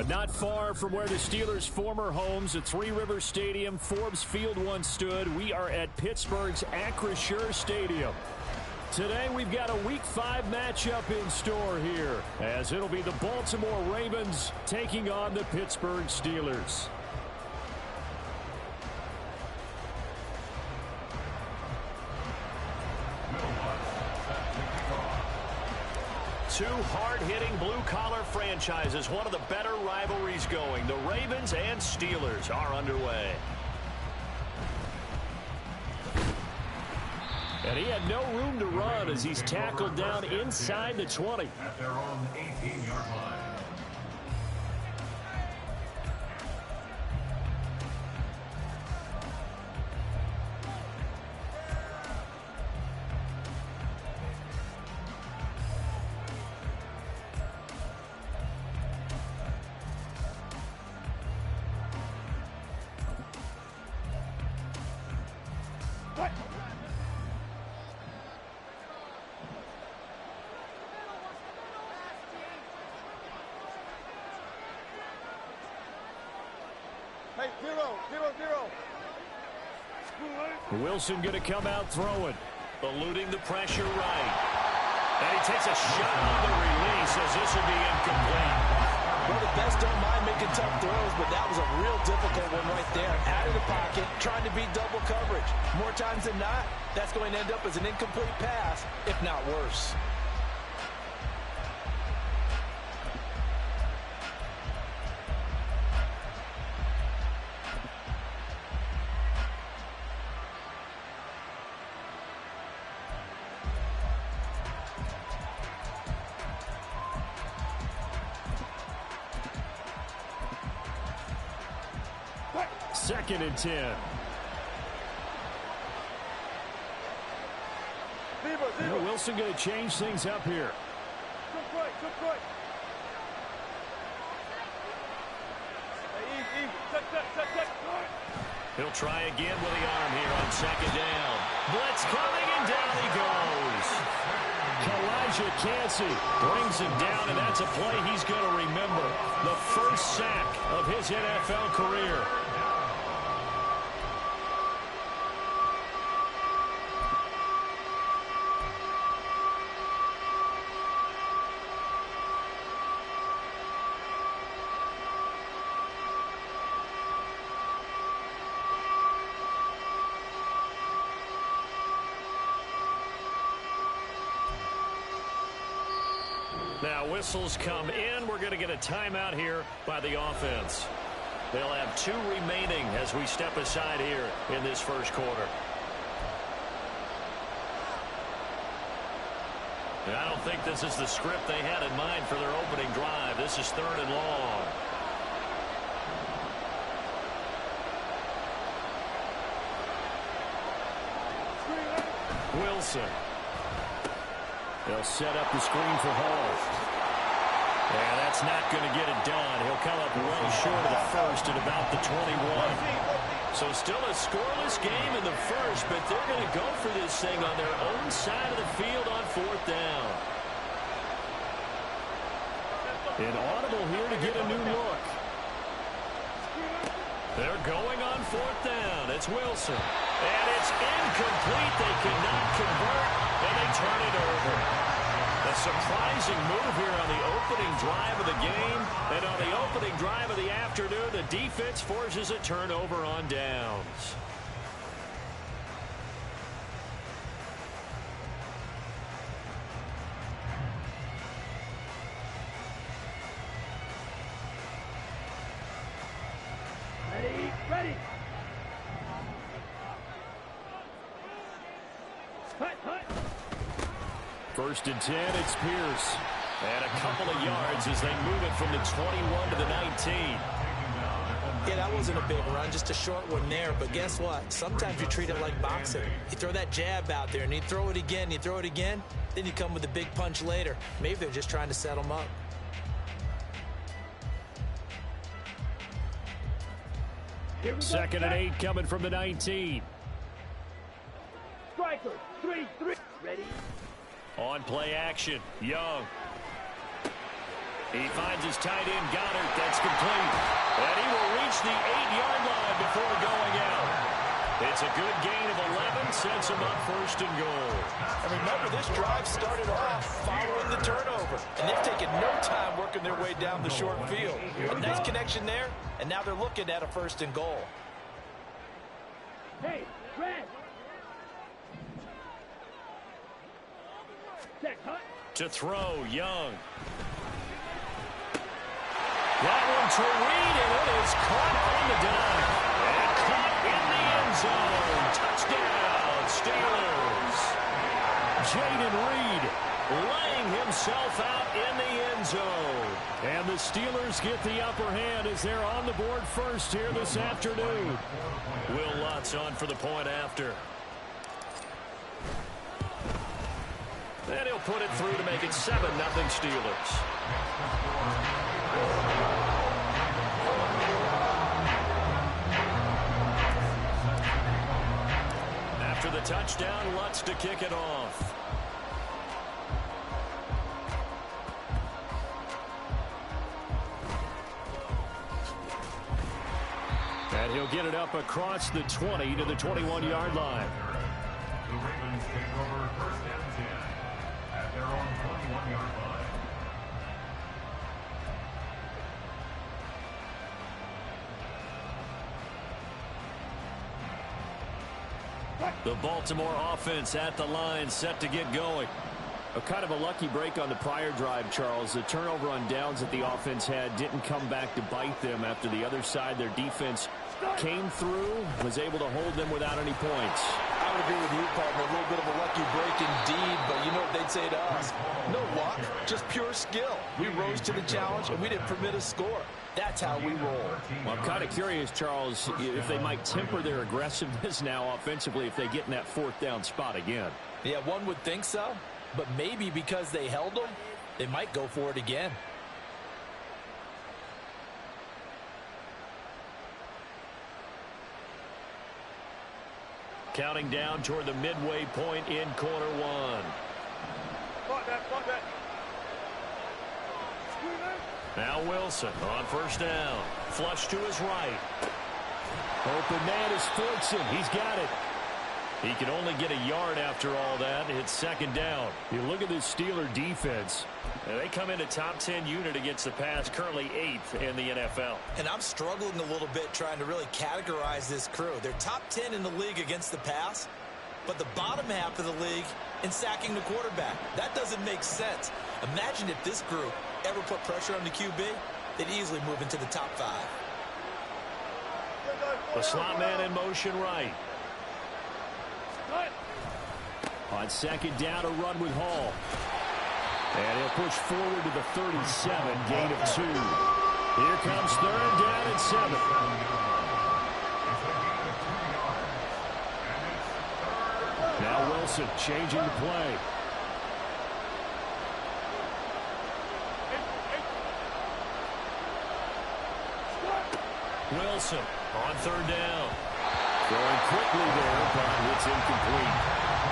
Not far from where the Steelers' former homes at Three Rivers Stadium, Forbes Field once stood, we are at Pittsburgh's Acrisure Stadium. Today we've got a Week 5 matchup in store here, as it'll be the Baltimore Ravens taking on the Pittsburgh Steelers. Two hard-hitting blue-collar franchises, one of the better rivalries going. The Ravens and Steelers are underway. And he had no room to run as he's tackled down inside the 20. At their own 18-yard line. Wilson going to come out throwing. Eluding the pressure right. And he takes a shot on the release as this will be incomplete. Well, the best don't mind making tough throws, but that was a real difficult one right there. Out of the pocket, trying to beat double coverage. More times than not, that's going to end up as an incomplete pass, if not worse. Second and 10. Wilson going to change things up here. He'll try again with the arm here on second down. Blitz coming, and down he goes. Kalijah Cansey brings him down, and that's a play he's going to remember. The first sack of his NFL career. Now whistles come in. We're going to get a timeout here by the offense. They'll have 2 remaining as we step aside here in this first quarter. And I don't think this is the script they had in mind for their opening drive. This is 3rd and long. Wilson. They'll set up the screen for Hall. And that's not going to get it done. He'll come up well short of the first at about the 21. So still a scoreless game in the first, but they're going to go for this thing on their own side of the field on 4th down. An audible here to get a new look. They're going on 4th down. It's Wilson. And it's incomplete. They cannot convert, and they turn it over. A surprising move here on the opening drive of the game. And on the opening drive of the afternoon, the defense forces a turnover on downs. Ready. 1st and 10, it's Pierce. And a couple of yards as they move it from the 21 to the 19. Yeah, that wasn't a big run, just a short one there. But guess what? Sometimes you treat it like boxing. You throw that jab out there, and you throw it again, then you come with a big punch later. Maybe they're just trying to set them up. Second and 8 coming from the 19. Striker, 3-3. Ready? On play action, Young. He finds his tight end, Goddard. That's complete. And he will reach the 8-yard line before going out. It's a good gain of 11, sets him up first and goal. And remember, this drive started off following the turnover. And they've taken no time working their way down the short field. A nice connection there, and now they're looking at a first and goal. Hey, Red. Set, hut. To throw, Young. That one to Reed, and it is caught on the dime. And caught in the end zone. Touchdown, Steelers. Jayden Reed laying himself out in the end zone. And the Steelers get the upper hand as they're on the board first here this afternoon. Will Lutz on for the point after. And he'll put it through to make it 7-0 Steelers. After the touchdown, Lutz to kick it off. And he'll get it up across the 20 to the 21-yard line. The Ravens take over first and 10 at their own 21-yard line. The Baltimore offense at the line, set to get going. A kind of a lucky break on the prior drive, Charles. The turnover on downs that the offense had didn't come back to bite them after the other side. Their defense came through, was able to hold them without any points. I would agree with you, partner. A little bit of a lucky break indeed, but you know what they'd say to us? No luck, just pure skill. We rose to the challenge, and we didn't permit a score. That's how we roll. Well, I'm kind of curious, Charles, if they might temper their aggressiveness now offensively if they get in that fourth down spot again. Yeah, one would think so, but maybe because they held them, they might go for it again. Counting down toward the midway point in quarter one. Fight that. Now Wilson on first down. Flush to his right. Open man is Fortson. He's got it. He can only get a yard after all that. It's second down. You look at this Steeler defense. And they come into top 10 unit against the pass, currently 8th in the NFL. And I'm struggling a little bit trying to really categorize this crew. They're top 10 in the league against the pass, but the bottom half of the league in sacking the quarterback. That doesn't make sense. Imagine if this group ever put pressure on the QB, they'd easily move into the top 5. The slot man in motion right. On second down, a run with Hall. And he'll push forward to the 37, gain of 2. Here comes third down and 7. Now Wilson changing the play. Wilson on third down. Throwing quickly there, but it's incomplete.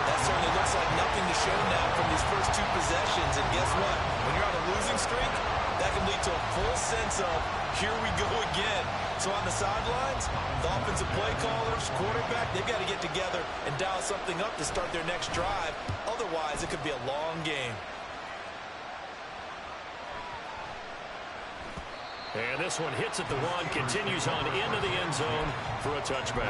That certainly looks like nothing to show now from these first 2 possessions. And guess what? When you're on a losing streak, that can lead to a full sense of, here we go again. So on the sidelines, the offensive play callers, quarterback, they've got to get together and dial something up to start their next drive. Otherwise, it could be a long game. And this one hits at the 1, continues on into the end zone for a touchback.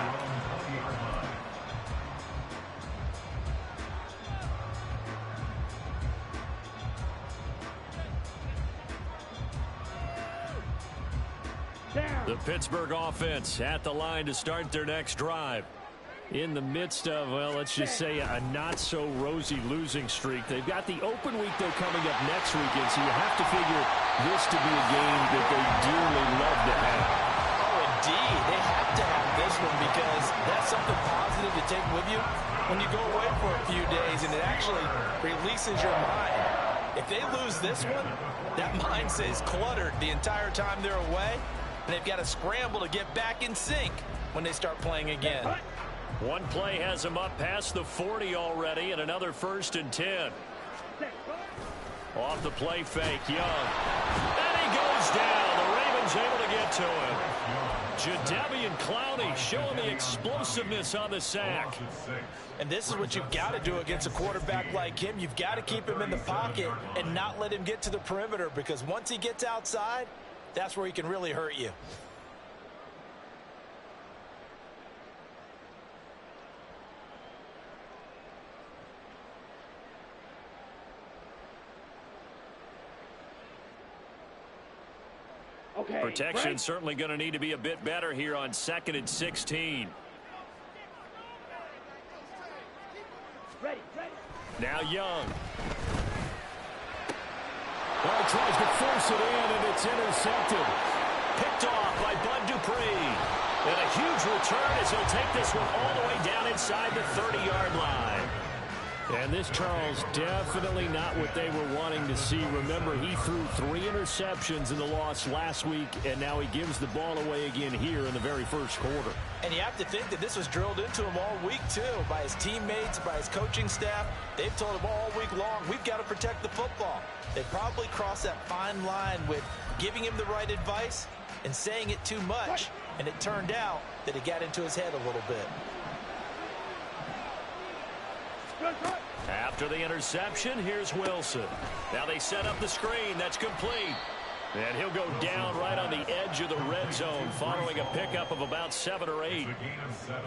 The Pittsburgh offense at the line to start their next drive. In the midst of, well, let's just say a not-so-rosy losing streak. They've got the open week, though, coming up next weekend, so you have to figure this to be a game that they dearly love to have. Oh, indeed. They have to have this one because that's something positive to take with you when you go away for a few days, and it actually releases your mind. If they lose this one, that mind stays cluttered the entire time they're away, and they've got to scramble to get back in sync when they start playing again. One play has him up past the 40 already, and another 1st and 10. Off the play fake, Young. goes down. The Ravens able to get to him. Jadeveon Clowney showing the explosiveness on the sack. And this is what you've got to do against a quarterback like him. You've got to keep him in the pocket and not let him get to the perimeter, because once he gets outside, that's where he can really hurt you. Okay. Protection certainly going to need to be a bit better here on 2nd and 16. Ready. Now Young. Well, tries to force it in, and it's intercepted. Picked off by Bud Dupree. And a huge return as he'll take this one all the way down inside the 30-yard line. And this, Charles, definitely not what they were wanting to see. Remember, he threw 3 interceptions in the loss last week, and now he gives the ball away again here in the very first quarter. And you have to think that this was drilled into him all week, too, by his teammates, by his coaching staff. They've told him all week long, we've got to protect the football. They probably crossed that fine line with giving him the right advice and saying it too much, and it turned out that it got into his head a little bit. After the interception, here's Wilson. Now they set up the screen. That's complete. And he'll go down right on the edge of the red zone following a pickup of about 7 or 8.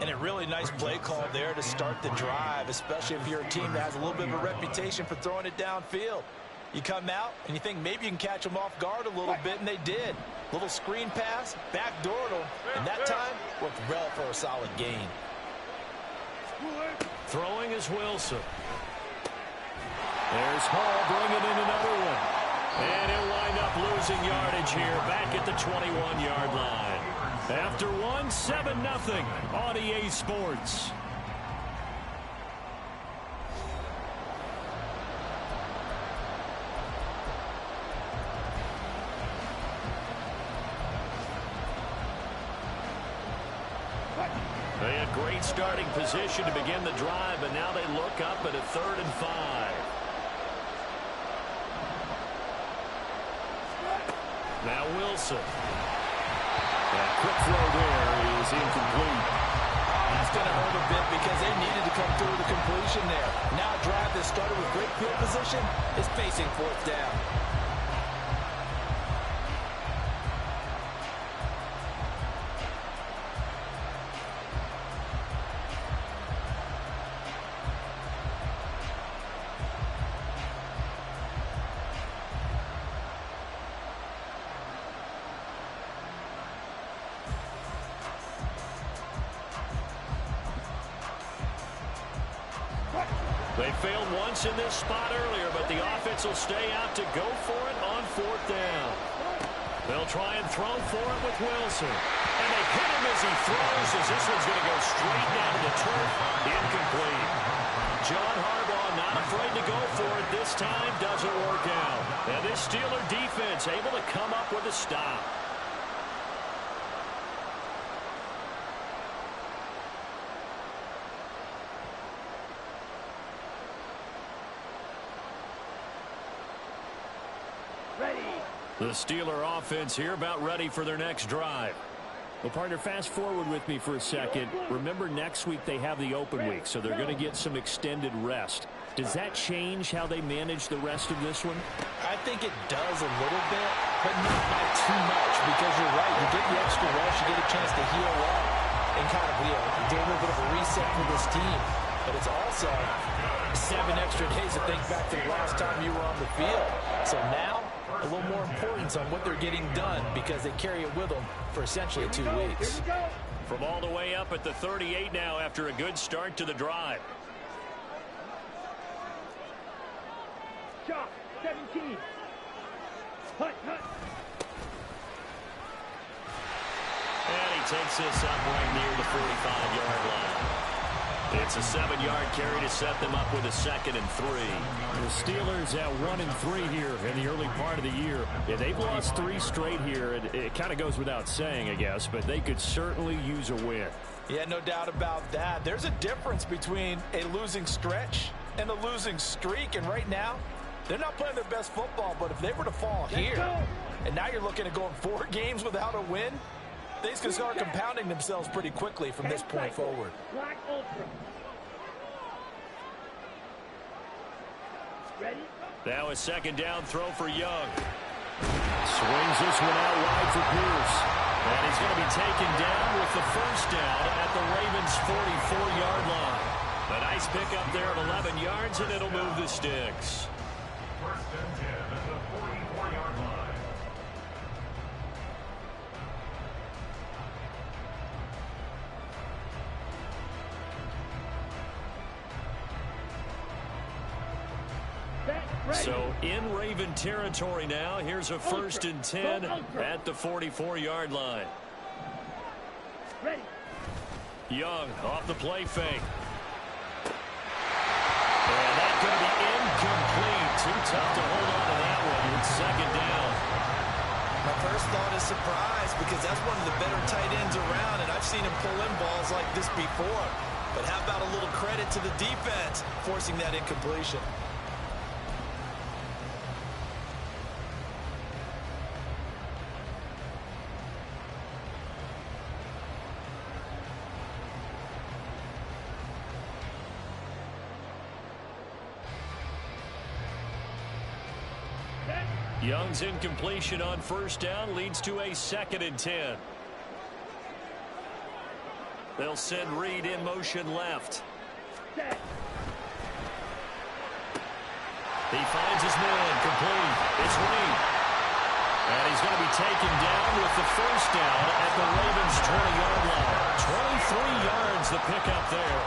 And a really nice play call there to start the drive, especially if you're a team that has a little bit of a reputation for throwing it downfield. You come out and you think maybe you can catch them off guard a little bit, and they did. Little screen pass, backdoored them, and that time worked well for a solid gain. Throwing is Wilson. There's Hall bringing in another one. And he'll wind up losing yardage here back at the 21-yard line. After one, 7-0 on EA Sports. They had great starting position to begin the drive, but now they look up at a 3rd and 5. Now Wilson. That quick throw there is incomplete. That's going to hurt a bit because they needed to come through with a completion there. Now a drive that started with great field position is facing 4th down. They failed once in this spot earlier, but the offense will stay out to go for it on 4th down. They'll try and throw for it with Wilson. And they hit him as he throws, as this one's going to go straight down to the turf. Incomplete. John Harbaugh not afraid to go for it this time. Doesn't work out. And this Steeler defense able to come up with a stop. The Steeler offense here about ready for their next drive. Well, partner, fast forward with me for a second. Remember, next week they have the open week, so they're going to get some extended rest. Does that change how they manage the rest of this one? I think it does a little bit, but not by too much, because you're right. You get the extra rest, you get a chance to heal up and kind of do a little bit of a reset for this team. But it's also 7 extra days to think back to the last time you were on the field. So now, a little more importance on what they're getting done, because they carry it with them for essentially 2 weeks. From all the way up at the 38 now after a good start to the drive. Shot, 17. Hut. And he takes this up right near the 45-yard line. It's a 7-yard carry to set them up with a 2nd and 3. The Steelers at 1-3 here in the early part of the year. Yeah, they've lost 3 straight here. It kind of goes without saying, I guess, but they could certainly use a win. Yeah, no doubt about that. There's a difference between a losing stretch and a losing streak, and right now, they're not playing their best football, but if they were to fall here, And now you're looking at going 4 games without a win. Things can start compounding themselves pretty quickly from this point forward. Black Ultra. Ready? Now a second down throw for Young. Swings this one out wide for Pierce. And he's going to be taken down with the first down at the Ravens' 44-yard line. A nice pickup there at 11 yards, and it'll move the sticks. First and 10 at the 44-yard line. So in Raven territory now. Here's a first and 10 at the 44-yard line. Ready. Young off the play fake. And that's going to be incomplete. Too tough to hold on to that one. It's second down. My first thought is surprise because that's one of the better tight ends around, and I've seen him pull in balls like this before. But how about a little credit to the defense forcing that incompletion? Young's incompletion on first down leads to a second and 10. They'll send Reed in motion left. Set. He finds his man complete. It's Reed. And he's going to be taken down with the first down at the Ravens' 20-yard line. 23 yards the pickup there.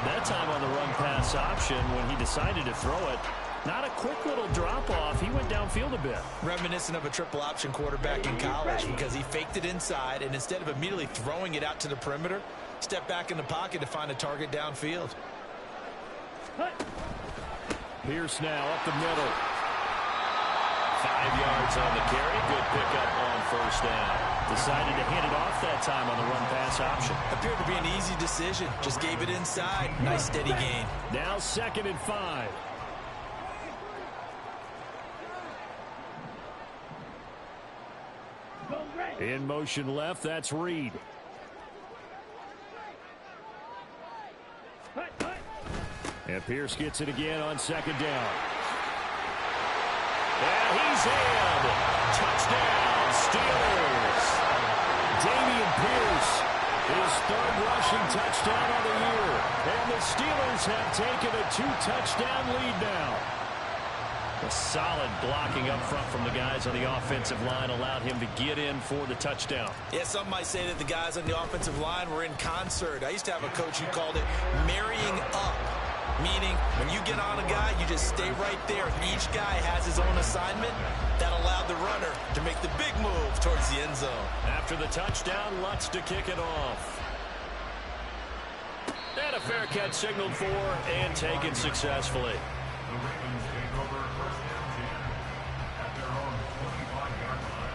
That time on the run-pass option when he decided to throw it. Not a quick little drop-off. He went downfield a bit. Reminiscent of a triple option quarterback in college because he faked it inside, and instead of immediately throwing it out to the perimeter, stepped back in the pocket to find a target downfield. Pierce now up the middle. 5 yards on the carry. Good pickup on first down. Decided to hand it off that time on the run-pass option. Appeared to be an easy decision. Just gave it inside. Nice steady gain. Now second and 5. In motion left, that's Reed. And Pierce gets it again on second down. And he's in. Touchdown, Steelers. Damian Pierce, his third rushing touchdown of the year. And the Steelers have taken a 2-touchdown lead now. A solid blocking up front from the guys on the offensive line allowed him to get in for the touchdown. Yeah, some might say that the guys on the offensive line were in concert. I used to have a coach who called it marrying up, meaning when you get on a guy, you just stay right there. Each guy has his own assignment. That allowed the runner to make the big move towards the end zone. After the touchdown, Lutz to kick it off. And a fair catch signaled for and taken successfully. The Ravens take over first and 10 at their own 25-yard line.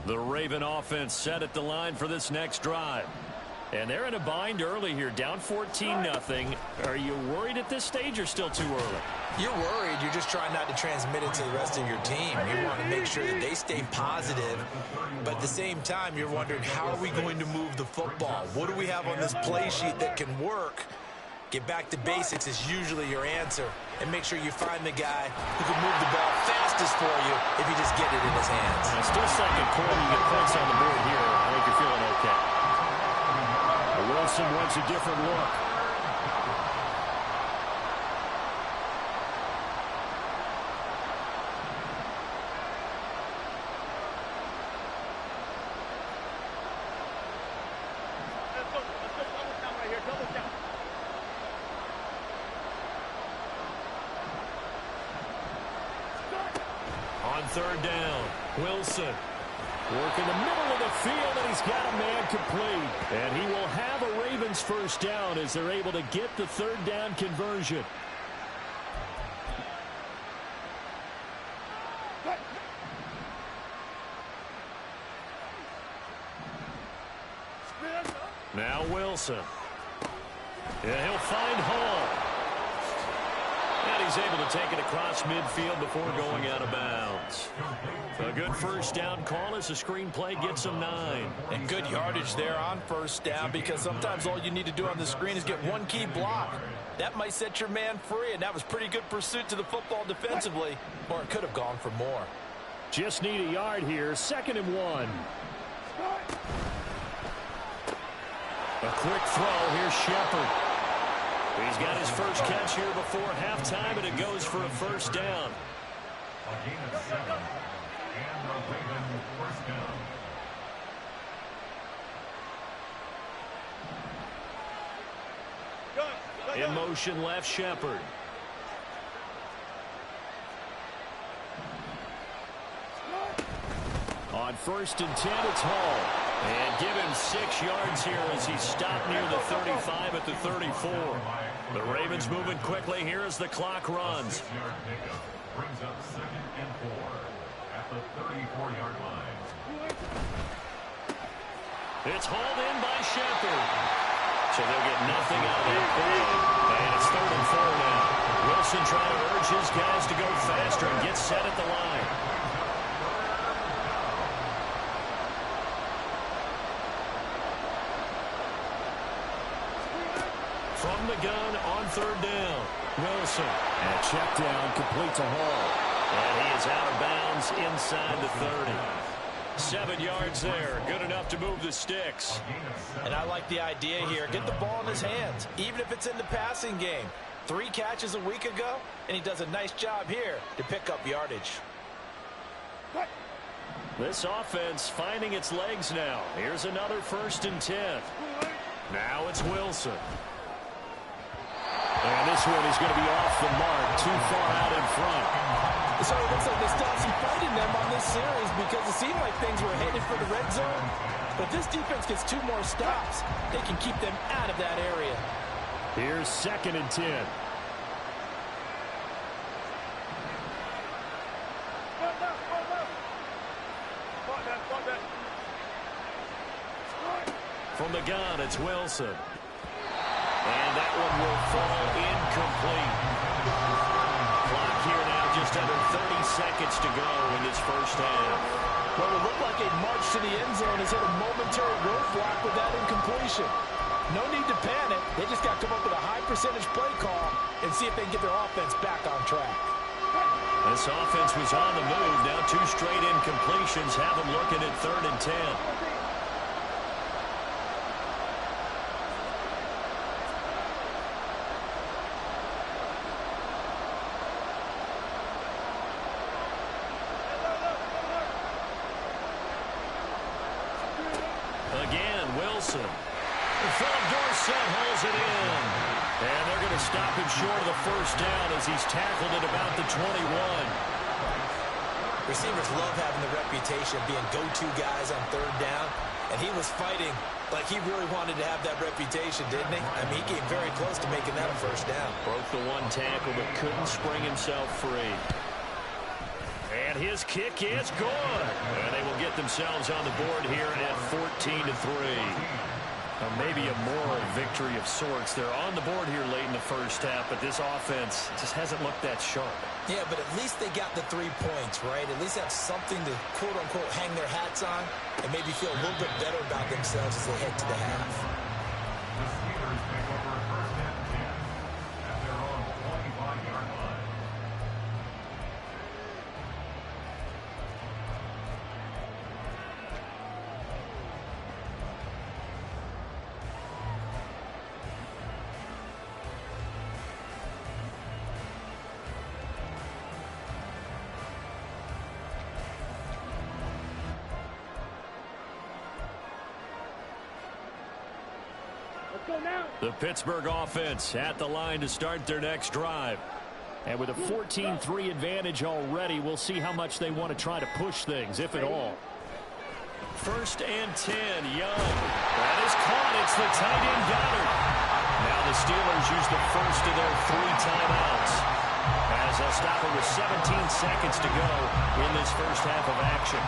The Raven offense set at the line for this next drive. And they're in a bind early here, down 14-0. Are you worried at this stage or still too early? You're worried. You're just trying not to transmit it to the rest of your team. You want to make sure that they stay positive. But at the same time, you're wondering, how are we going to move the football? What do we have on this play sheet that can work? Get back to basics is usually your answer. and make sure you find the guy who can move the ball fastest for you if you just get it in his hands. Still second quarter. You get points on the board here. I think you're feeling okay. Wilson wants a different look. On third down, Wilson. Work in the middle of the field, and he's got a man complete. And he will have a Ravens first down as they're able to get the third down conversion. Now Wilson. And he'll find Hall. And he's able to take it across midfield before going out of bounds. A good first down call as the screenplay gets him 9. And good yardage there on first down, because sometimes all you need to do on the screen is get one key block. That might set your man free, and that was pretty good pursuit to the football defensively, or it could have gone for more. Just need a yard here, 2nd and 1. A quick throw, here's Shepard. He's got his first catch here before halftime, and it goes for a first down. A gain of 7, and the Ravens first down. In motion left, Shepard. On 1st and 10, it's Hall. And give him 6 yards here as he's stopped near the 35 at the 34. The Ravens moving quickly here as the clock runs. 6-yard pickup brings up 2nd and 4 at the 34-yard line. It's hauled in by Shepard. So they'll get nothing out of that play. And it's 3rd and 4 now. Wilson trying to urge his guys to go faster and get set at the line. From the gun on 3rd down. Wilson. And check down complete to Hall. And he is out of bounds inside the 30. 7 yards there. Good enough to move the sticks. And I like the idea here. Get the ball in his hands, even if it's in the passing game. 3 catches a week ago, and he does a nice job here to pick up yardage. This offense finding its legs now. Here's another 1st and 10. Now it's Wilson. And this one is going to be off the mark, too far out in front. So it looks like they still have some fight in them on this series, because it seemed like things were headed for the red zone. But this defense gets 2 more stops. They can keep them out of that area. Here's 2nd and 10. From the gun, it's Wilson. And that one will fall incomplete. Clock here now, just under 30 seconds to go in this first half. Well, it looked like a march to the end zone has hit a momentary roadblock with that incompletion. No need to panic. They just got to come up with a high percentage play call and see if they can get their offense back on track. This offense was on the move. Now 2 straight incompletions have them looking at 3rd and 10. Again, Wilson. Philip Dorsett holds it in. And they're going to stop him short of the first down as he's tackled at about the 21. Receivers love having the reputation of being go-to guys on 3rd down. And he was fighting like he really wanted to have that reputation, didn't he? I mean, he came very close to making that a first down. Broke the 1 tackle but couldn't spring himself free. And his kick is good. And they will get themselves on the board here at 14-3. Maybe a moral victory of sorts. They're on the board here late in the first half, but this offense just hasn't looked that sharp. Yeah, but at least they got the 3 points, right? At least have something to, quote-unquote, hang their hats on and maybe feel a little bit better about themselves as they head to the half. The Steelers take over 1st and 10 at their own 25-yard line. go now. The Pittsburgh offense at the line to start their next drive. And with a 14-3 advantage already, we'll see how much they want to try to push things, if at all. 1st and 10, Young. That is caught. It's the tight end Goddard. Now the Steelers use the first of their 3 timeouts, as they'll stop it with 17 seconds to go in this first half of action.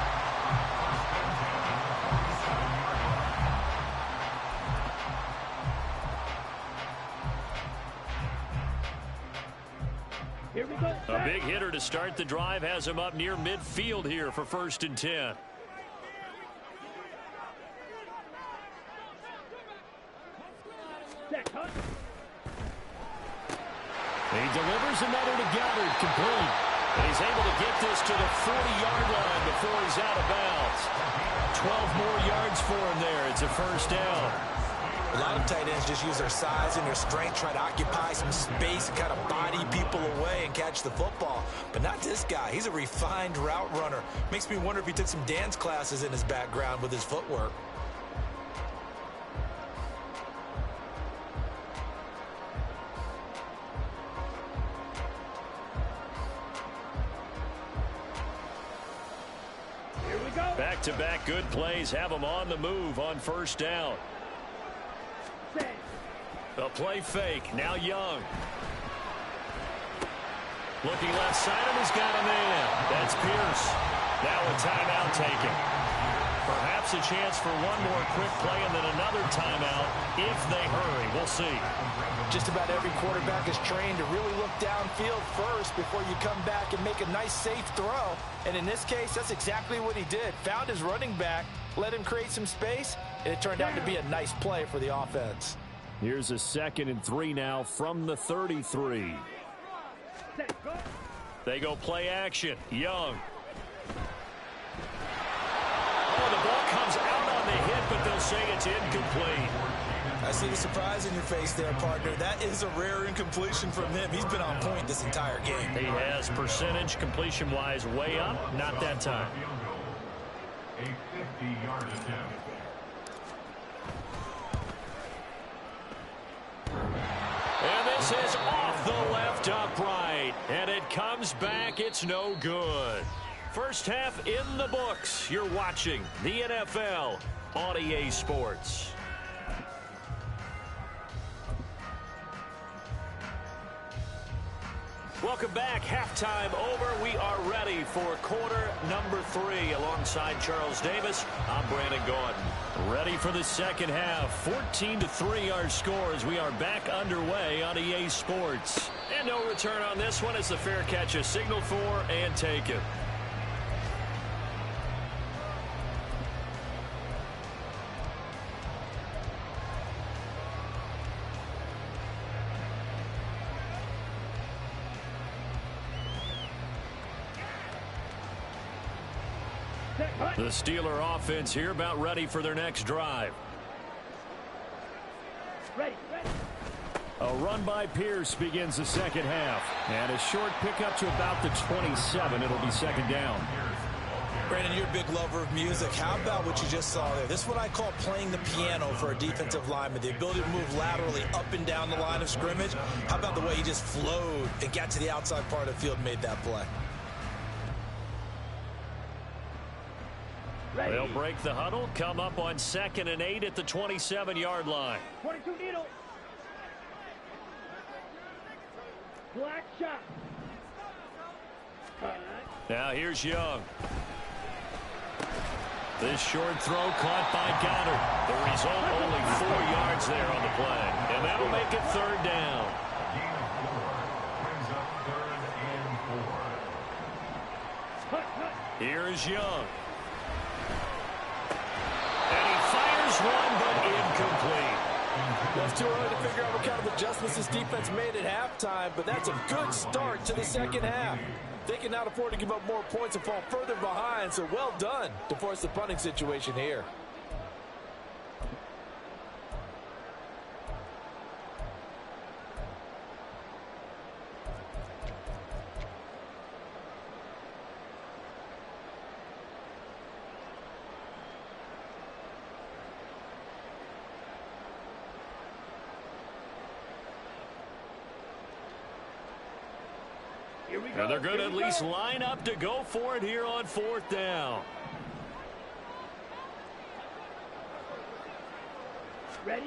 Here we go. A big hitter to start the drive has him up near midfield here for 1st and 10. Set, cut. He delivers another to Goddard, complete. And he's able to get this to the 40-yard line before he's out of bounds. 12 more yards for him there. It's a first down. A lot of tight ends just use their size and their strength, try to occupy some space and kind of body people away and catch the football. But not this guy. He's a refined route runner. Makes me wonder if he took some dance classes in his background with his footwork. Here we go. Back-to-back good plays have him on the move on first down. Set. A play fake. Now Young. Looking left side, and he's got a man. That's Pierce. Now a timeout taken. Perhaps a chance for one more quick play and then another timeout if they hurry. We'll see. Just about every quarterback is trained to really look downfield first before you come back and make a nice, safe throw. And in this case, that's exactly what he did. Found his running back, let him create some space, and it turned out to be a nice play for the offense. Here's a 2nd and 3 now from the 33. Set, go. They go play action. Young. Oh, the ball comes out on the hit, but they'll say it's incomplete. I see the surprise in your face there, partner. That is a rare incompletion from him. He's been on point this entire game. He has percentage completion-wise way up. Not that time. A 50-yard attempt. And this is off the left upright. And it comes back. It's no good. First half in the books. You're watching the NFL on EA Sports. Welcome back. Halftime over. We are ready for quarter number 3. Alongside Charles Davis, I'm Brandon Gaudin. Ready for the second half. 14-3 our score as we are back underway on EA Sports. And no return on this one as the fair catch is signaled for and taken. Set, cut. The Steeler offense here about ready for their next drive. Ready, ready. A run by Pierce begins the second half. And a short pickup to about the 27. It'll be second down. Brandon, you're a big lover of music. How about what you just saw there? This is what I call playing the piano for a defensive lineman. The ability to move laterally up and down the line of scrimmage. How about the way he just flowed and got to the outside part of the field and made that play? Ready. They'll break the huddle, come up on 2nd and 8 at the 27-yard line. 22 needle. Black shot. Cut. Now here's Young. This short throw caught by Goddard. The result, only 4 yards there on the play. And that'll make it third down. Gain of 4. Brings up 3rd and 4. Cut, cut. Here is Young. And he fires one, but incomplete. Well, it's too early to figure out what kind of adjustments this defense made at halftime, but that's a good start to the second half. They can now afford to give up more points and fall further behind, so well done to force the punting situation here. Here we go. And they're going to Here at we least go. line up to go for it here on 4th down. Ready?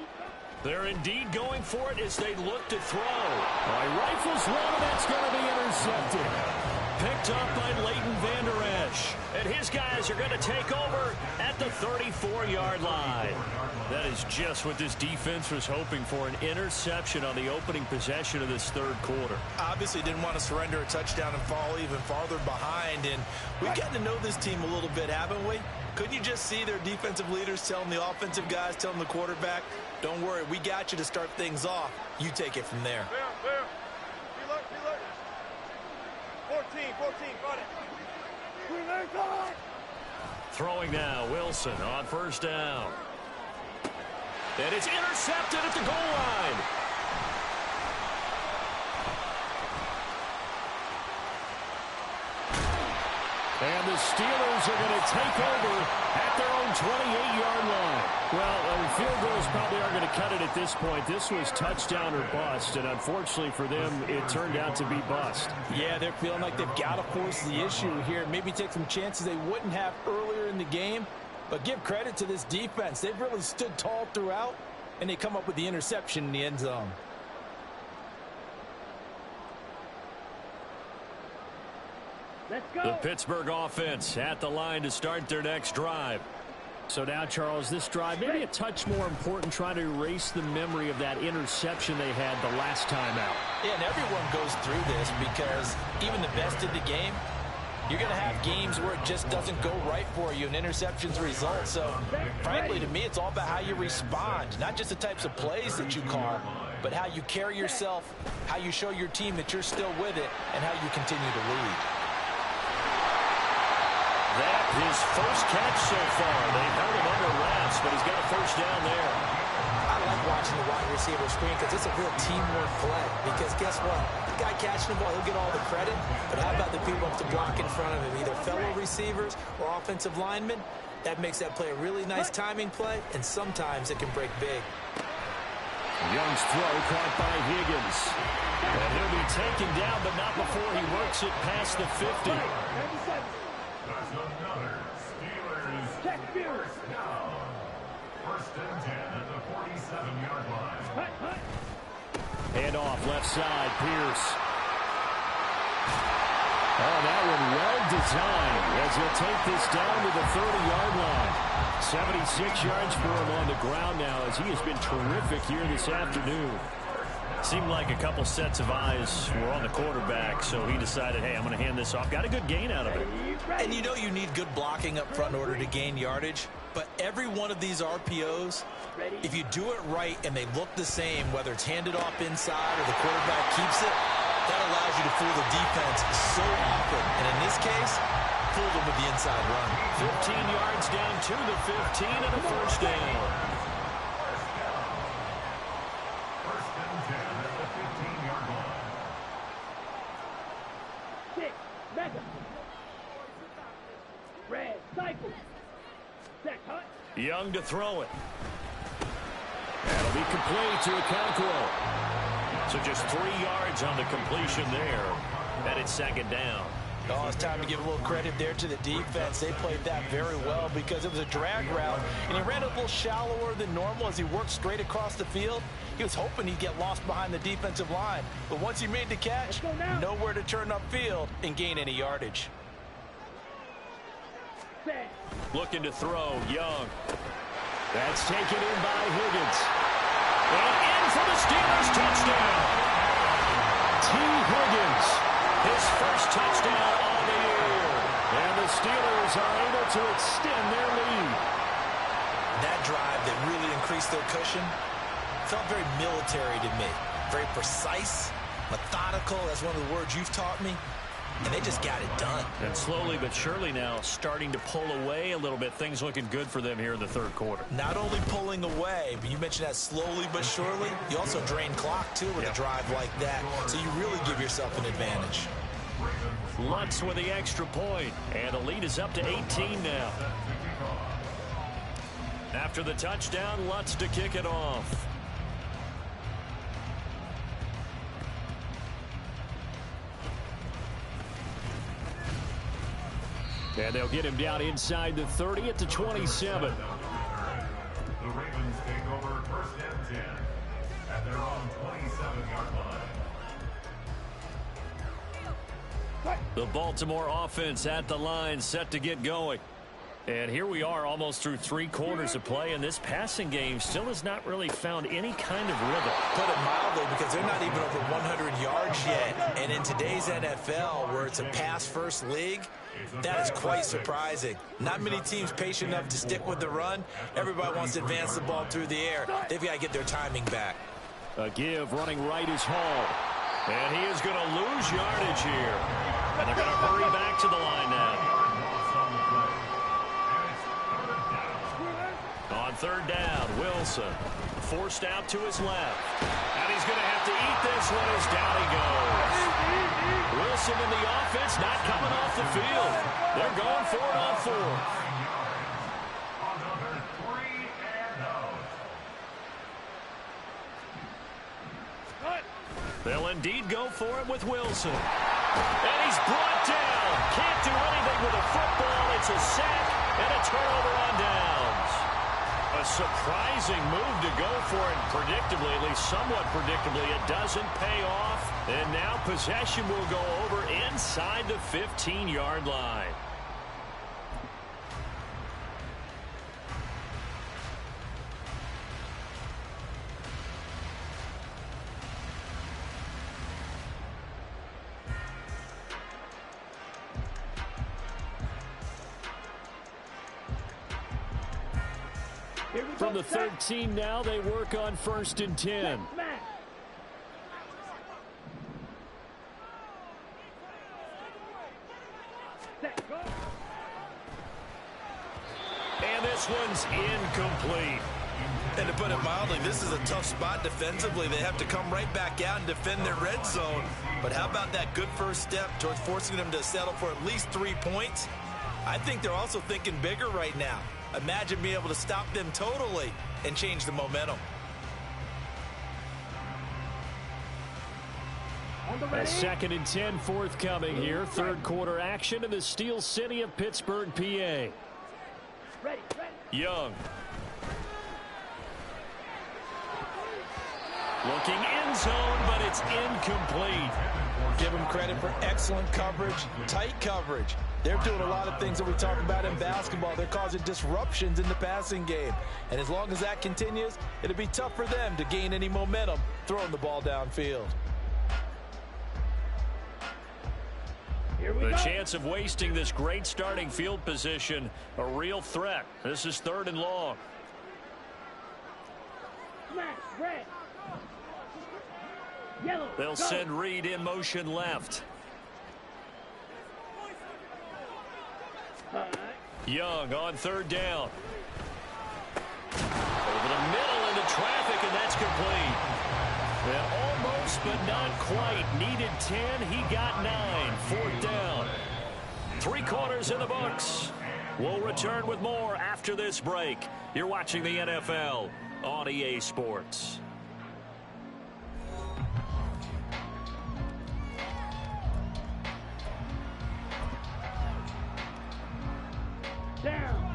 They're indeed going for it as they look to throw. He rifles one, and that's going to be intercepted. Picked up by Leighton Vander Esch. And his guys are going to take over at the 34-yard line. That is just what this defense was hoping for, an interception on the opening possession of this third quarter. Obviously didn't want to surrender a touchdown and fall even farther behind. And we've gotten to know this team a little bit, haven't we? Couldn't you just see their defensive leaders telling the offensive guys, telling the quarterback, don't worry, we got you to start things off. You take it from there. Clear. Reload. 14, got it. Throwing now, Wilson on 1st down. And it's intercepted at the goal line. And the Steelers are going to take over at their own 28-yard line. Well, field goals probably aren't going to cut it at this point. This was touchdown or bust, and unfortunately for them, it turned out to be bust. Yeah, they're feeling like they've got to force the issue here. Maybe take some chances they wouldn't have earlier in the game. But give credit to this defense. They've really stood tall throughout, and they come up with the interception in the end zone. Let's go. The Pittsburgh offense at the line to start their next drive. So now, Charles, this drive maybe a touch more important, trying to erase the memory of that interception they had the last time out. Yeah, and everyone goes through this because even the best in the game, you're going to have games where it just doesn't go right for you, and interceptions result. So, frankly, to me, it's all about how you respond, not just the types of plays that you call, but how you carry yourself, how you show your team that you're still with it, and how you continue to lead. That his first catch so far. They held him under wraps, but he's got a 1st down there. I like watching the wide receiver screen because it's a real teamwork play. Because guess what? The guy catching the ball, he'll get all the credit. But how about the people up to block in front of him, either fellow receivers or offensive linemen? That makes that play a really nice timing play, and sometimes it can break big. Young's throw caught by Higgins. And he'll be taken down, but not before he works it past the 50. That's another Steelers Check Spears. down. 1st and 10 at the 47-yard line. Hut. Hand off left side, Pierce. Oh, that one well designed as he'll take this down to the 30-yard line. 76 yards for him on the ground now as he has been terrific here this afternoon. Seemed like a couple sets of eyes were on the quarterback, so he decided, hey, I'm going to hand this off. Got a good gain out of it. And you know you need good blocking up front in order to gain yardage. But every one of these RPOs, if you do it right and they look the same, whether it's handed off inside or the quarterback keeps it, that allows you to fool the defense so often. And in this case, fool them with the inside run. 15 yards down to the 15 and a 1st down. 1st and 10 at the 15-yard line. 6. Mega. Red. Cycle. Set. Hut. Young to throw it. That'll be complete to Okonkwo. So just 3 yards on the completion there. And it's 2nd down. Oh, it's time to give a little credit there to the defense. They played that very well because it was a drag route, and he ran a little shallower than normal as he worked straight across the field. He was hoping he'd get lost behind the defensive line, but once he made the catch, nowhere to turn upfield and gain any yardage. Set. Looking to throw, Young. That's taken in by Higgins. And in for the Steelers touchdown. T. Higgins, his first touchdown on the year. And the Steelers are able to extend their lead. That drive that really increased their cushion felt very military to me. Very precise, methodical. That's one of the words you've taught me. And they just got it done. And slowly but surely now starting to pull away a little bit. Things looking good for them here in the third quarter. Not only pulling away, but you mentioned that slowly but surely. You also drain clock, too, with a drive like that. So you really give yourself an advantage. Lutz with the extra point. And the lead is up to 18 now. After the touchdown, Lutz to kick it off. And they'll get him down inside the 30 at the 27. The Ravens take over first and 10 at their own 27-yard line. The Baltimore offense at the line, set to get going. And here we are almost through 3 quarters of play, and this passing game still has not really found any kind of rhythm. Put it mildly, because they're not even over 100 yards yet. And in today's NFL, where it's a pass-first league, that is quite surprising. Not many teams patient enough to stick with the run. Everybody wants to advance the ball through the air. They've got to get their timing back. A give running right is Hall. And he is going to lose yardage here. And they're going to hurry back to the line now. On third down, Wilson forced out to his left. And he's going to have to eat this one as down he goes. Wilson in the offense not coming off the field. They're going for it on 4th. They'll indeed go for it with Wilson. And he's brought down. Can't do anything with a football. It's a sack and a turnover on downs. A surprising move to go for it. Predictably, at least somewhat predictably, it doesn't pay off. And now possession will go over inside the 15-yard line. From the 13 now, they work on 1st and 10. And this one's incomplete. And to put it mildly, this is a tough spot defensively. They have to come right back out and defend their red zone. But how about that good first step towards forcing them to settle for at least 3 points? I think they're also thinking bigger right now. Imagine being able to stop them totally and change the momentum. A 2nd and 10 forthcoming here. 3rd quarter action in the Steel City of Pittsburgh, PA. Young. Looking end zone, but it's incomplete. Give them credit for excellent coverage, tight coverage. They're doing a lot of things that we talk about in basketball. They're causing disruptions in the passing game. And as long as that continues, it'll be tough for them to gain any momentum throwing the ball downfield. The chance of wasting this great starting field position, a real threat. This is 3rd and long. They'll send Reed in motion left. Young on 3rd down. Over the middle into traffic, and that's complete. And almost, but not quite. Needed 10. He got 9. 4th down. 3 quarters in the books. We'll return with more after this break. You're watching the NFL on EA Sports.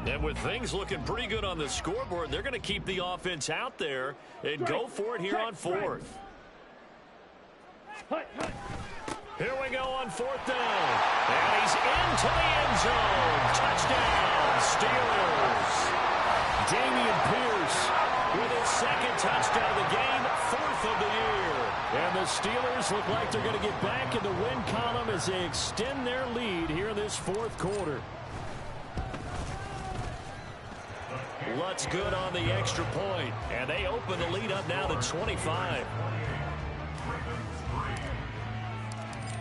And with things looking pretty good on the scoreboard, they're going to keep the offense out there and go for it here on 4th. Here we go on 4th down. And he's into the end zone. Touchdown, Steelers. Dameon Pierce with his 2nd touchdown of the game, 4th of the year. And the Steelers look like they're going to get back in the win column as they extend their lead here in this 4th quarter. Lutz good on the extra point, and they open the lead up now to 25.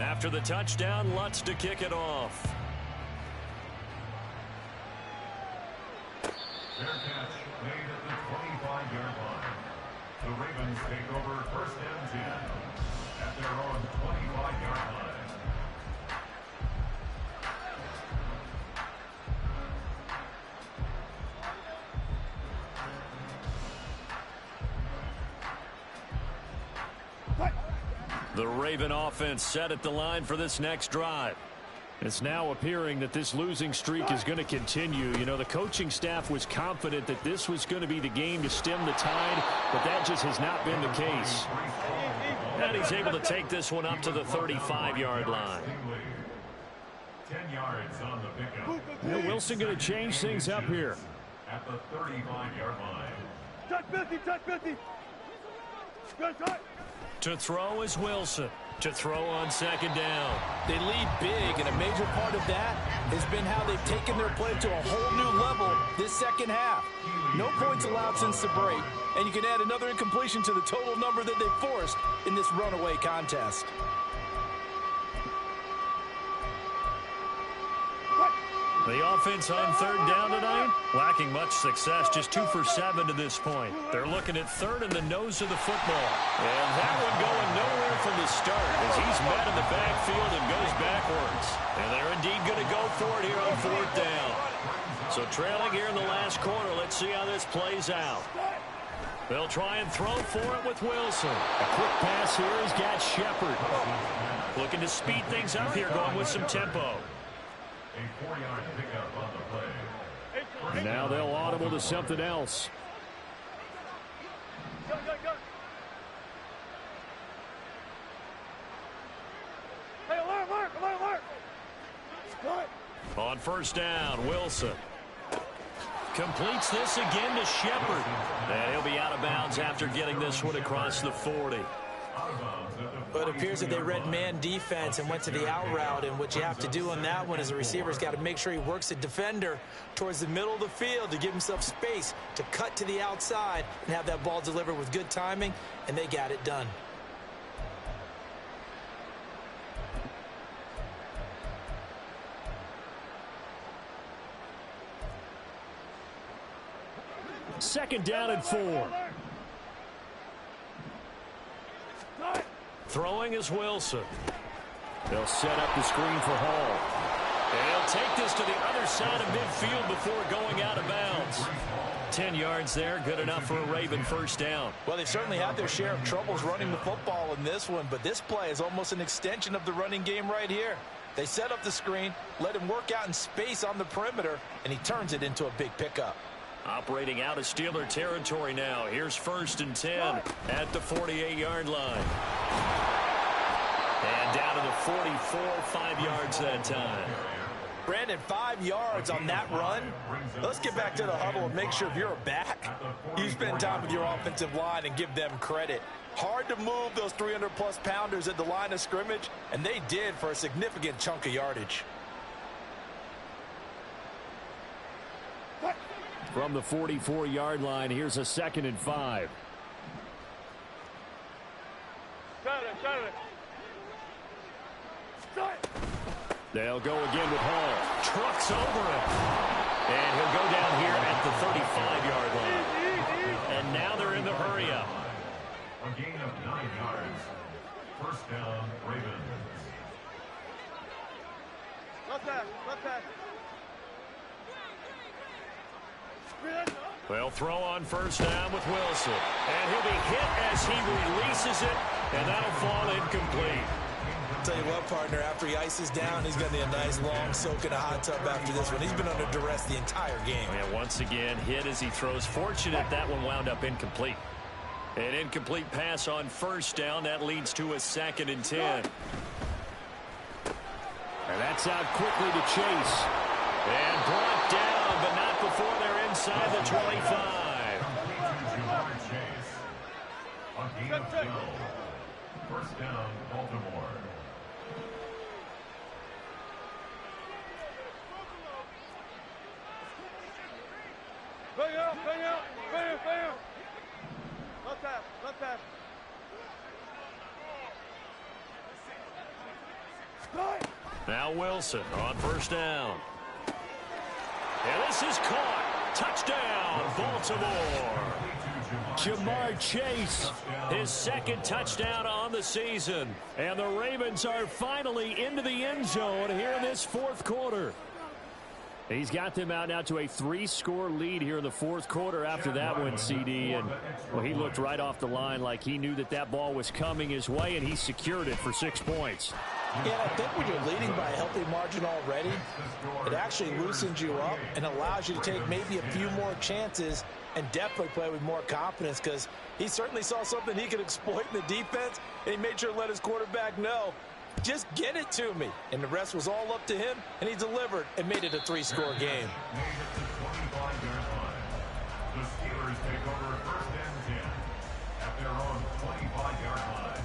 After the touchdown, Lutz to kick it off. Fair catch made at the 25-yard line. The Ravens take over 1st and 10 at their own 25-yard line. The Raven offense set at the line for this next drive. It's now appearing that this losing streak is going to continue. You know, the coaching staff was confident that this was going to be the game to stem the tide, but that just has not been the case. And he's able to take this one up to the 35-yard line. 10 yards on the pickup. Wilson going to change things up here. At the 35-yard line. Touch 50, touch 50. Good touch. To throw is Wilson. To throw on second down. They lead big, and a major part of that has been how they've taken their play to a whole new level this second half. No points allowed since the break, and you can add another incompletion to the total number that they forced in this runaway contest. The offense on third down tonight, lacking much success, just 2 for 7 to this point. They're looking at third in the nose of the football. And that one going nowhere from the start as he's met in the backfield and goes backwards. And they're indeed going to go for it here on fourth down. So trailing here in the last quarter, let's see how this plays out. They'll try and throw for it with Wilson. A quick pass here has got Shepard. Looking to speed things up here, going with some tempo. A 4-yard pickup on the play. And now they'll audible to something else. Go, go, go. Hey, alert, alert, alert, alert. Good. On first down, Wilson completes this again to Shepard. And he'll be out of bounds after getting this one across the 40. But it appears that they read man defense and went to the out route, and what you have to do on that one is the receiver's got to make sure he works the defender towards the middle of the field to give himself space to cut to the outside and have that ball delivered with good timing, and they got it done. Second down and 4. Throwing is Wilson. They'll set up the screen for Hall. And he'll take this to the other side of midfield before going out of bounds. 10 yards there, good enough for a Raven first down. Well, they've certainly had their share of troubles running the football in this one, but this play is almost an extension of the running game right here. They set up the screen, let him work out in space on the perimeter, and he turns it into a big pickup. Operating out of Steeler territory now. Here's first and 10 at the 48-yard line. And down to the 44, 5 yards that time. Brandon, 5 yards on that run. Let's get back to the huddle and make sure if you're back, you spend time with your offensive line and give them credit. Hard to move those 300-plus pounders at the line of scrimmage, and they did for a significant chunk of yardage. From the 44-yard line, here's a 2nd and 5. They'll go again with Hall. Trucks over him. And he'll go down here at the 35-yard line. And now they're in the hurry-up. A gain of 9 yards. First down, Ravens. Left pass, left pass. They'll throw on first down with Wilson. And he'll be hit as he releases it, and that'll fall incomplete. Tell you what, partner, after he ices down, he's going to need a nice long soak in a hot tub after this one. He's been under duress the entire game. And once again, hit as he throws. Fortunate that one wound up incomplete. An incomplete pass on first down. That leads to a 2nd and 10. And that's out quickly to Chase. And brought down, but not before they're inside the 25. A gain of 12. First down, Baltimore. Bang out, bang out, bang, bang. Left pass, left pass. Now Wilson on first down. And this is caught. Touchdown, Baltimore. Jamar Chase, his 2nd touchdown on the season. And the Ravens are finally into the end zone here in this 4th quarter. He's got them out now to a 3-score lead here in the 4th quarter after that one, CD. And, well, he looked right off the line like he knew that that ball was coming his way, and he secured it for 6 points. Yeah, I think when you're leading by a healthy margin already, it actually loosens you up and allows you to take maybe a few more chances and definitely play with more confidence, because he certainly saw something he could exploit in the defense, and he made sure to let his quarterback know, just get it to me. And the rest was all up to him, and he delivered and made it a 3-score game. The Steelers take over 1st and 10 at their own 25-yard line.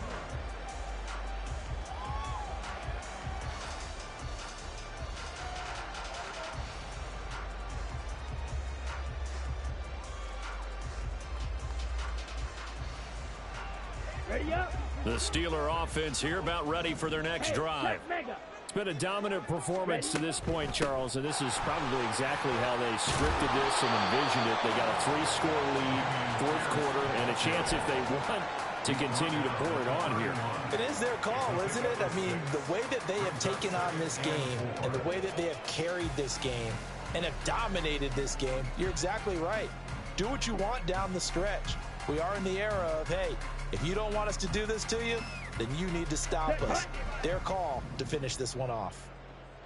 Ready up. The Steeler offense here about ready for their next drive. Mega. It's been a dominant performance to this point, Charles, and this is probably exactly how they scripted this and envisioned it. They got a 3-score lead, 4th quarter, and a chance if they want to continue to pour it on here. It is their call, isn't it? I mean, the way that they have taken on this game and the way that they have carried this game and have dominated this game, you're exactly right. Do what you want down the stretch. We are in the era of, hey, if you don't want us to do this to you, then you need to stop us. Their call to finish this one off.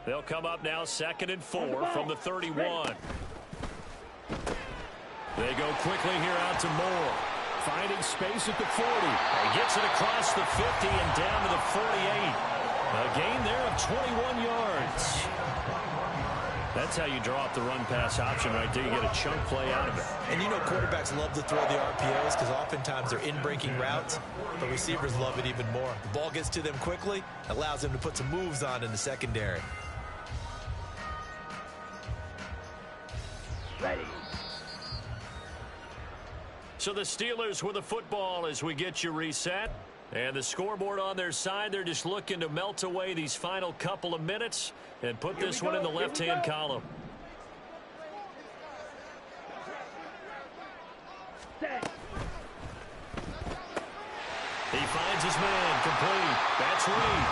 They'll come up now 2nd and 4 from the 31. They go quickly here out to Moore. Finding space at the 40. He gets it across the 50 and down to the 48. A gain there of 21 yards. That's how you draw up the run-pass option right there. You get a chunk play out of it. And you know quarterbacks love to throw the RPOs because oftentimes they're in-breaking routes, but receivers love it even more. The ball gets to them quickly, allows them to put some moves on in the secondary. Ready. So the Steelers with the football as we get you reset. And the scoreboard on their side, they're just looking to melt away these final couple of minutes and put this one in the left-hand column. Set. He finds his man, complete. That's Reed.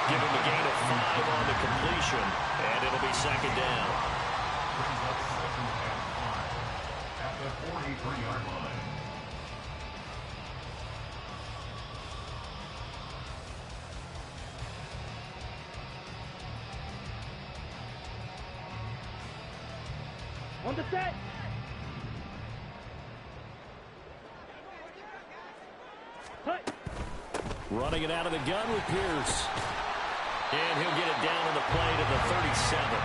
Give him a gain of 5 on the completion, and it'll be 2nd down. Brings up 2nd and 5 at the 43-yard line. On the set. Cut. Running it out of the gun with Pierce. And he'll get it down on the play to the 37.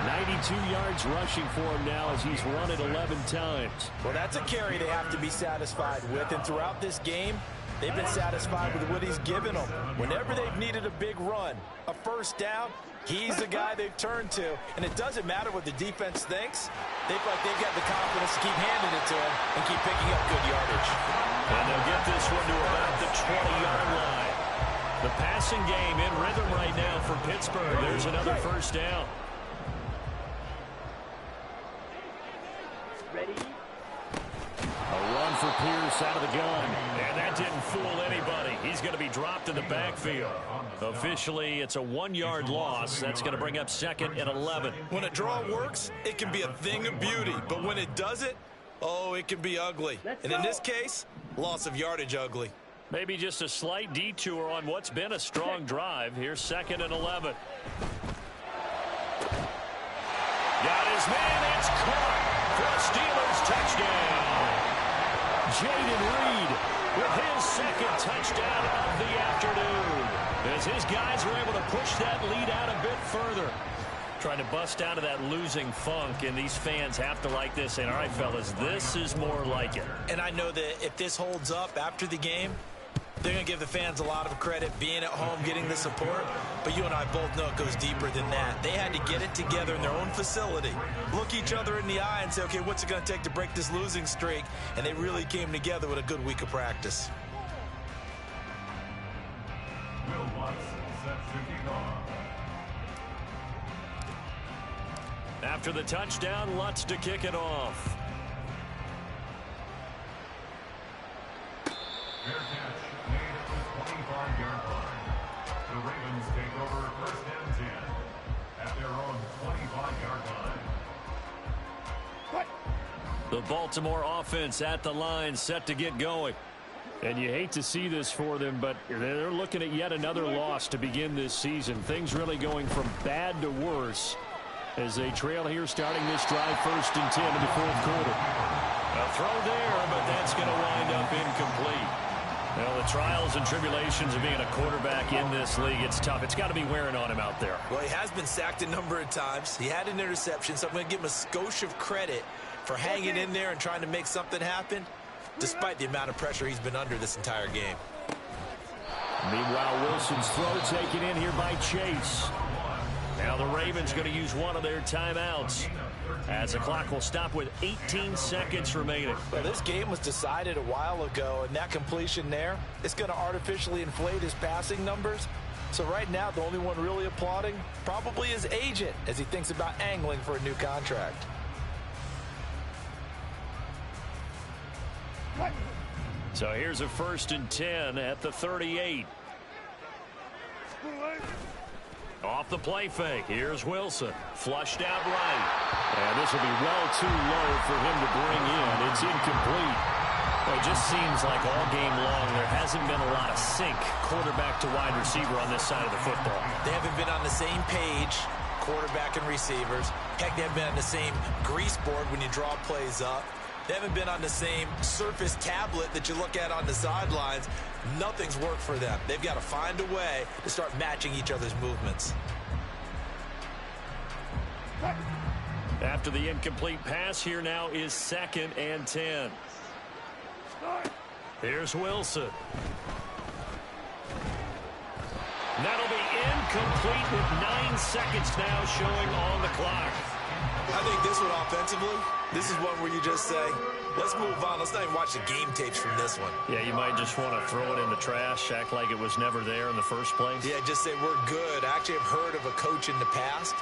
92 yards rushing for him now as he's run it 11 times. Well, that's a carry they have to be satisfied with, and throughout this game, they've been satisfied with what he's given them. Whenever they've needed a big run, a 1st down, he's the guy they've turned to. And it doesn't matter what the defense thinks. They feel like they've got the confidence to keep handing it to him and keep picking up good yardage. And they'll get this one to about the 20-yard line. The passing game in rhythm right now for Pittsburgh. There's another 1st down. Ready. A run for Pierce out of the gun. And that didn't fool anybody. He's going to be dropped in the backfield. Officially, it's a 1-yard loss. That's going to bring up 2nd and 11. When a draw works, it can be a thing of beauty. But when it doesn't, oh, it can be ugly. And in this case, loss of yardage ugly. Maybe just a slight detour on what's been a strong drive. Here's 2nd and 11. Got his man. It's caught for a Steelers touchdown. Jayden Reed with his 2nd touchdown of the afternoon, as his guys were able to push that lead out a bit further. Trying to bust out of that losing funk, and these fans have to like this. And all right, fellas, this is more like it. And I know that if this holds up after the game, they're going to give the fans a lot of credit, being at home, getting the support. But you and I both know it goes deeper than that. They had to get it together in their own facility, look each other in the eye and say, okay, what's it going to take to break this losing streak? And they really came together with a good week of practice. Will Lutz set to kick off. After the touchdown, Lutz to kick it off. Fair catch made at the 25-yard line. The Ravens take over 1st and 10 at their own 25-yard line. The Baltimore offense at the line, set to get going. And you hate to see this for them, but they're looking at yet another loss to begin this season. Things really going from bad to worse as they trail here starting this drive 1st and 10 in the 4th quarter. A throw there, but that's going to wind up incomplete. Well, the trials and tribulations of being a quarterback in this league, it's tough. It's got to be wearing on him out there. Well, he has been sacked a number of times. He had an interception, so I'm going to give him a skosh of credit for hanging in there and trying to make something happen, despite the amount of pressure he's been under this entire game. Meanwhile, Wilson's throw taken in here by Chase. Now the Ravens going to use one of their timeouts as the clock will stop with 18 seconds remaining. Well, this game was decided a while ago, and that completion there is going to artificially inflate his passing numbers. So right now, the only one really applauding probably his agent as he thinks about angling for a new contract. So here's a 1st and 10 at the 38. Off the play fake. Here's Wilson. Flushed out right. And this will be well too low for him to bring in. It's incomplete. Well, it just seems like all game long there hasn't been a lot of sync quarterback to wide receiver on this side of the football. They haven't been on the same page, quarterback and receivers. Heck, they haven't been on the same grease board when you draw plays up. They haven't been on the same Surface tablet that you look at on the sidelines. Nothing's worked for them. They've got to find a way to start matching each other's movements. After the incomplete pass, here now is 2nd and 10. Here's Wilson. That'll be incomplete with 9 seconds now showing on the clock. I think this one offensively, this is one where you just say, let's move on. Let's not even watch the game tapes from this one. Yeah, you might just want to throw it in the trash, act like it was never there in the first place. Yeah, just say we're good. I actually have heard of a coach in the past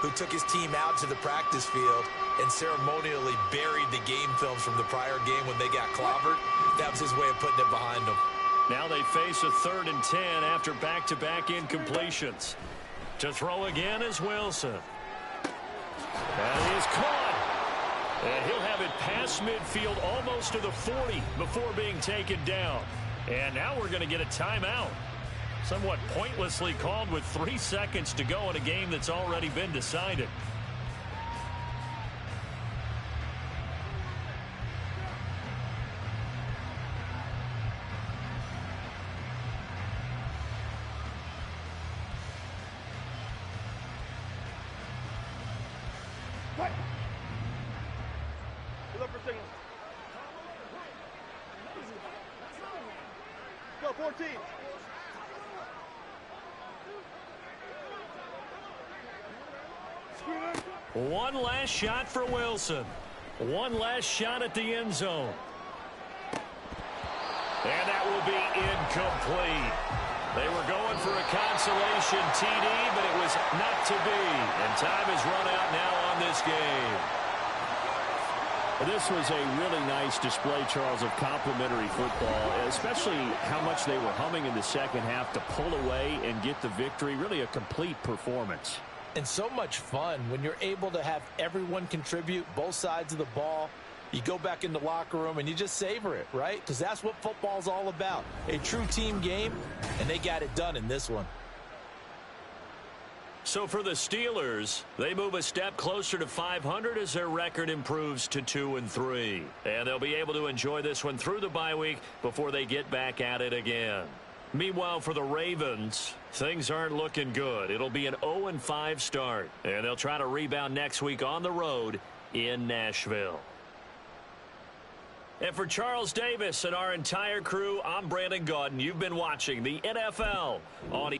who took his team out to the practice field and ceremonially buried the game films from the prior game when they got clobbered. That was his way of putting it behind them. Now they face a 3rd and 10 after back-to-back incompletions. To throw again is Wilson. That is caught. And he'll have it past midfield almost to the 40 before being taken down. And now we're going to get a timeout. Somewhat pointlessly called with 3 seconds to go in a game that's already been decided. Look for signal. Go, 14. One last shot for Wilson. One last shot at the end zone. And that will be incomplete. They were going for a consolation TD, but it was not to be. And time has run out now on this game. This was a really nice display, Charles, of complimentary football, especially how much they were humming in the second half to pull away and get the victory. Really a complete performance. And so much fun when you're able to have everyone contribute, both sides of the ball. You go back in the locker room and you just savor it, right? Because that's what football's all about. A true team game, and they got it done in this one. So for the Steelers, they move a step closer to 500 as their record improves to 2-3. And they'll be able to enjoy this one through the bye week before they get back at it again. Meanwhile, for the Ravens, things aren't looking good. It'll be an 0-5 start, and they'll try to rebound next week on the road in Nashville. And for Charles Davis and our entire crew, I'm Brandon Gaudin. You've been watching the NFL on